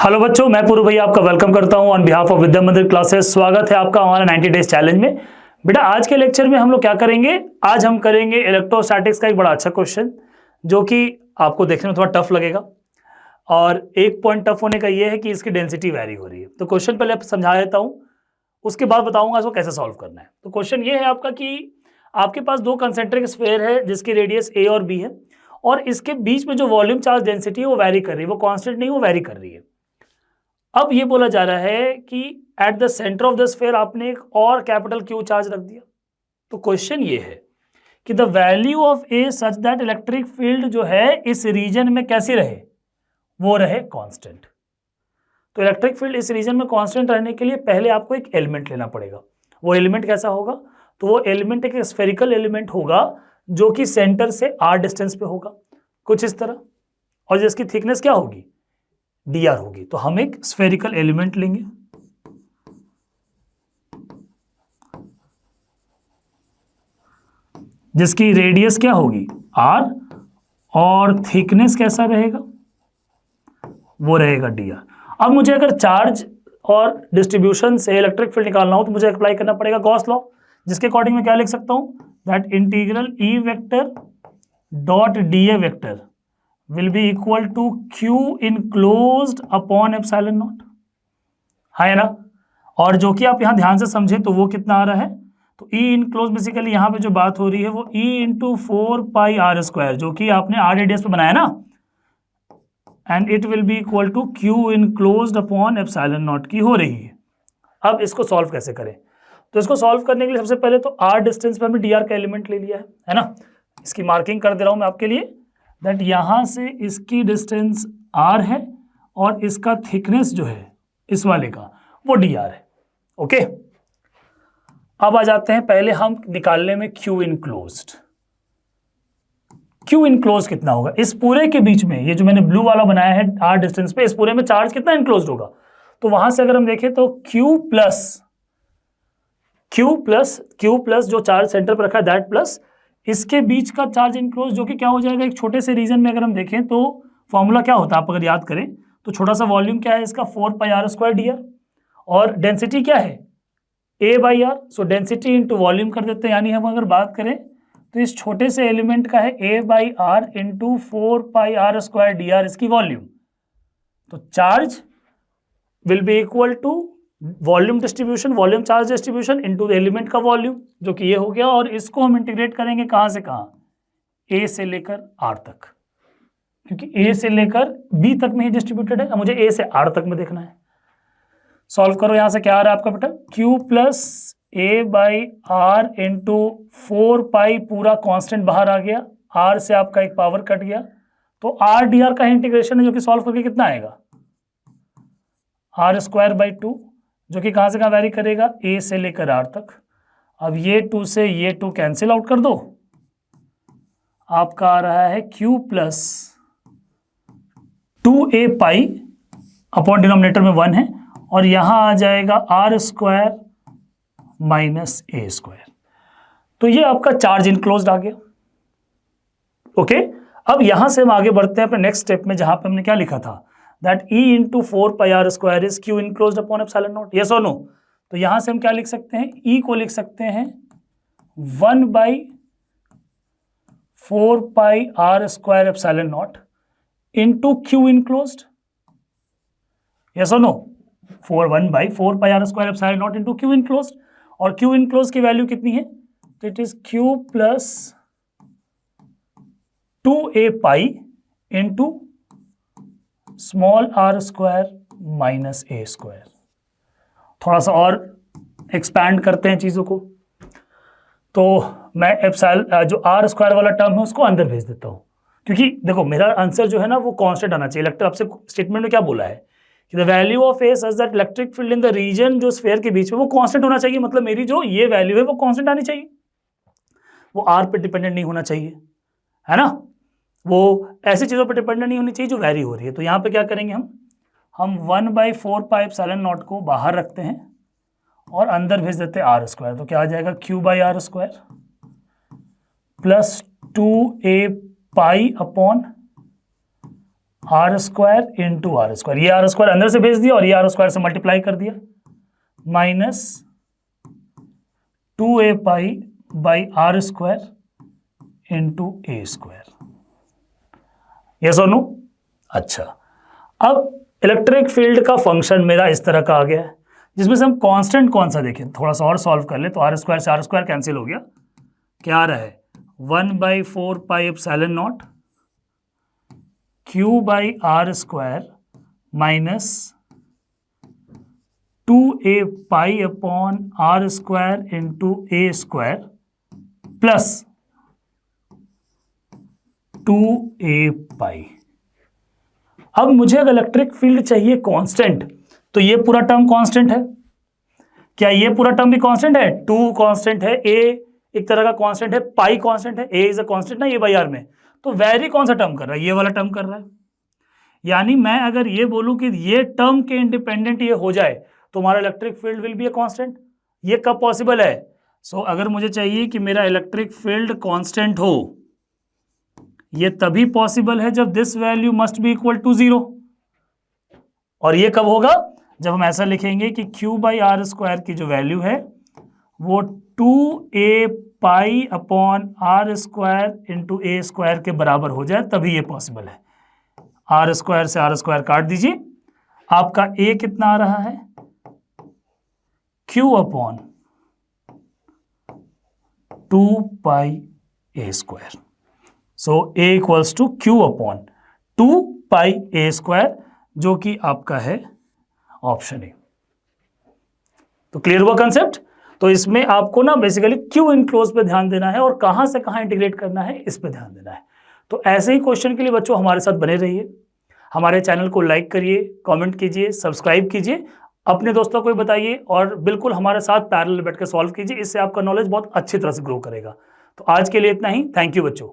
Hello बच्चों, मैं पूर्व भैया आपका वेलकम करता हूं ऑन बिहाफ ऑफ विद्या मंदिर क्लासेस। स्वागत है आपका हमारा 90 डेज चैलेंज में। बेटा आज के लेक्चर में हम लोग क्या करेंगे, आज हम करेंगे इलेक्ट्रोस्टैटिक्स का एक बड़ा अच्छा क्वेश्चन जो कि आपको देखने में थोड़ा टफ लगेगा। और एक पॉइंट टफ होने का ये है कि इसकी डेंसिटी वैरी हो रही है। तो क्वेश्चन पहले समझा देता हूँ, उसके बाद बताऊंगा इसको कैसे सॉल्व करना है। तो क्वेश्चन ये है आपका कि आपके पास दो कंसेंट्रिक स्फीयर है जिसकी रेडियस ए और बी है, और इसके बीच में जो वॉल्यूम चार्ज डेंसिटी है वो वैरी कर रही है, वो कांस्टेंट नहीं, वो वैरी कर रही है। अब ये बोला जा रहा है कि at the centre of the sphere आपने एक और कैपिटल क्यू चार्ज रख दिया। तो क्वेश्चन ये है कि the value of A such that electric field जो है इस रीजन में कैसी रहे, वो रहे कांस्टेंट। तो इलेक्ट्रिक फील्ड इस रीजन में कांस्टेंट रहने के लिए पहले आपको एक एलिमेंट लेना पड़ेगा। वो एलिमेंट कैसा होगा, तो वो एलिमेंट एक स्फेरिकल एलिमेंट होगा जो कि सेंटर से आर डिस्टेंस पे होगा, कुछ इस तरह, और जिसकी थिकनेस क्या होगी, dr होगी। तो हम एक स्फेरिकल एलिमेंट लेंगे जिसकी रेडियस क्या होगी r, और थिकनेस कैसा रहेगा, वो रहेगा dr। अब मुझे अगर चार्ज और डिस्ट्रीब्यूशन से इलेक्ट्रिक फील्ड निकालना हो तो मुझे अप्लाई करना पड़ेगा गॉस लॉ, जिसके अकॉर्डिंग मैं क्या लिख सकता हूं, that integral E vector dot D A vector will be equal to q enclosed upon epsilon naught, है ना। और जो कि आप यहां ध्यान से समझे तो वो कितना आ रहा है, तो E enclosed बेसिकली यहां पे जो बात हो रही है वो E इंटू 4πr², जो कि आपने r रेडियस पे बनाया ना, and it will be equal to q enclosed upon epsilon naught की हो रही है। अब इसको सॉल्व कैसे करें, तो इसको सॉल्व करने के लिए सबसे पहले तो r डिस्टेंस पे हमने dr का एलिमेंट ले लिया है ना। इसकी मार्किंग कर दे रहा हूं मैं आपके लिए, दैट यहां से इसकी डिस्टेंस r है और इसका थिकनेस जो है इस वाले का वो dr है। ओके, अब आ जाते हैं पहले हम निकालने में q इनक्लोज्ड। q इनक्लोज कितना होगा इस पूरे के बीच में, ये जो मैंने ब्लू वाला बनाया है r डिस्टेंस पे, इस पूरे में चार्ज कितना इनक्लोज्ड होगा, तो वहां से अगर हम देखें तो q प्लस जो चार्ज सेंटर पर रखा है दैट प्लस इसके बीच का चार्ज इनक्लोज, जो कि क्या हो जाएगा, एक छोटे से रीजन में अगर हम देखें तो फॉर्मूला क्या होता है, आप अगर याद करें तो छोटा सा वॉल्यूम क्या है इसका 4πr² dr, और डेंसिटी क्या है a/r। सो डेंसिटी इंटू वॉल्यूम कर देते हैं, यानी हम अगर बात करें तो इस छोटे से एलिमेंट का है a/r इंटू 4πr² dr इसकी वॉल्यूम। तो charge will be equal to volume distribution, volume charge distribution into the element का वॉल्यूम, जो कि ये हो गया। और इसको हम इंटीग्रेट करेंगे कहां से कहां, ए से लेकर आर तक, क्योंकि ए से लेकर बी तक में ही डिस्ट्रीब्यूटेड है, अब मुझे ए से आर तक में देखना है। सॉल्व करो, यहां से क्या आ रहा है आपका बेटा, q plus a by r into 4π पूरा कांस्टेंट बाहर आ गया, आर से आपका एक पावर कट गया, तो आर डी आर का इंटीग्रेशन है जो कि सॉल्व करके कितना आएगा, r²/2, जो कि कहां से कहां वैरी करेगा, a से लेकर r तक। अब ये 2 से ये 2 कैंसिल आउट कर दो, आपका आ रहा है q plus 2a π upon denominator में 1 है, और यहां आ जाएगा r² माइनस a²। तो ये आपका चार्ज इनक्लोज्ड आ गया। ओके, अब यहां से हम आगे बढ़ते हैं अपने नेक्स्ट स्टेप में, जहां पे हमने क्या लिखा था, that E into 4πr² is Q enclosed upon epsilon naught, yes or no। तो यहां से हम क्या लिख सकते हैं, E को लिख सकते हैं 1/4πr² epsilon naught into Q enclosed, yes or no, 1/4πr² epsilon naught into Q enclosed, और Q enclosed की वैल्यू कितनी है, तो it is Q plus 2a π into small r² minus a²। थोड़ा सा और एक्सपैंड करते हैं चीजों को, तो मैं एप्सिलॉन जो r² वाला टर्म है उसको अंदर भेज देता हूं, क्योंकि देखो मेरा आंसर जो है ना वो कांस्टेंट आना चाहिए। इलेक्ट्रिक आपसे स्टेटमेंट में क्या बोला है कि the value of A such that electric field in the region जो स्फीयर के बीच में वो कांस्टेंट होना चाहिए, मतलब मेरी जो ये वैल्यू है वो कांस्टेंट आनी चाहिए, वो r पे डिपेंडेंट नहीं होना चाहिए, है ना। वो ऐसी चीज़ों पर डिपेंडेंट नहीं होनी चाहिए जो वैरी हो रही है। तो यहाँ पे क्या करेंगे हम 1/4π epsilon naught को बाहर रखते हैं और अंदर भेज देते हैं r²। तो क्या आ जाएगा, q/r² plus 2a π upon are square into r square, ये आर स्क्वायर अंदर से भेज दिया और ये आर स्क्वायर से मल्टीप्लाई कर दिया, minus 2a pi by R square into A square. Yes और नो? अच्छा, अब इलेक्ट्रिक फील्ड का फंक्शन मेरा इस तरह का आ गया है, जिसमें से हम कांस्टेंट कौन सा देखें, थोड़ा सा और सॉल्व कर ले तो आर स्क्वायर से आर स्क्वायर कैंसिल हो गया, क्या आ रहा है 1/4 pi epsilon naught Q by R square minus 2a pi upon are square into A square plus 2a pi. अब मुझे अगर इलेक्ट्रिक फील्ड चाहिए कांस्टेंट, तो ये पूरा टर्म कांस्टेंट है, क्या ये पूरा टर्म भी कांस्टेंट है? 2 कांस्टेंट है, a एक तरह का कांस्टेंट है, पाई कांस्टेंट है, a इज अ कांस्टेंट ना, ये बाई आर में, तो वेरी कौन सा टर्म कर रहा है? ये वाला टर्म कर रहा है। यानी मैं अगर ये बोलूं कि ये टर्म के इंडिपेंडेंट ये हो जाए तो हमारा electric field will be a constant. ये कब पॉसिबल है? अगर मुझे चाहिए कि मेरा इलेक्ट्रिक फील्ड कांस्टेंट हो, ये तभी पॉसिबल है जब this value must be equal to 0। और ये कब होगा? जब हम ऐसा लिखेंगे कि q बाई आर स्क्वायर की जो वैल्यू है वो 2a pi upon are square into A square के बराबर हो जाए, तभी ये पॉसिबल है। आर स्क्वायर से आर स्क्वायर काट दीजिए, आपका a कितना आ रहा है? q upon 2 pi A square. a equals to q upon 2 pi A square, जो कि आपका है ऑप्शन ए। तो क्लियर हुआ कंसेप्ट? तो इसमें आपको ना बेसिकली क्यू इनक्लोज पे ध्यान देना है और कहां से कहां इंटीग्रेट करना है इस पे ध्यान देना है। तो ऐसे ही क्वेश्चन के लिए बच्चों हमारे साथ बने रहिए, हमारे चैनल को लाइक करिए, कमेंट कीजिए, सब्सक्राइब कीजिए, अपने दोस्तों को भी बताइए और बिल्कुल हमारे साथ पैरेलल बैठ के सॉल्व कीजिए। इससे आपका नॉलेज बहुत अच्छी तरह से ग्रो करेगा। तो आज के लिए इतना ही। थैंक यू बच्चों।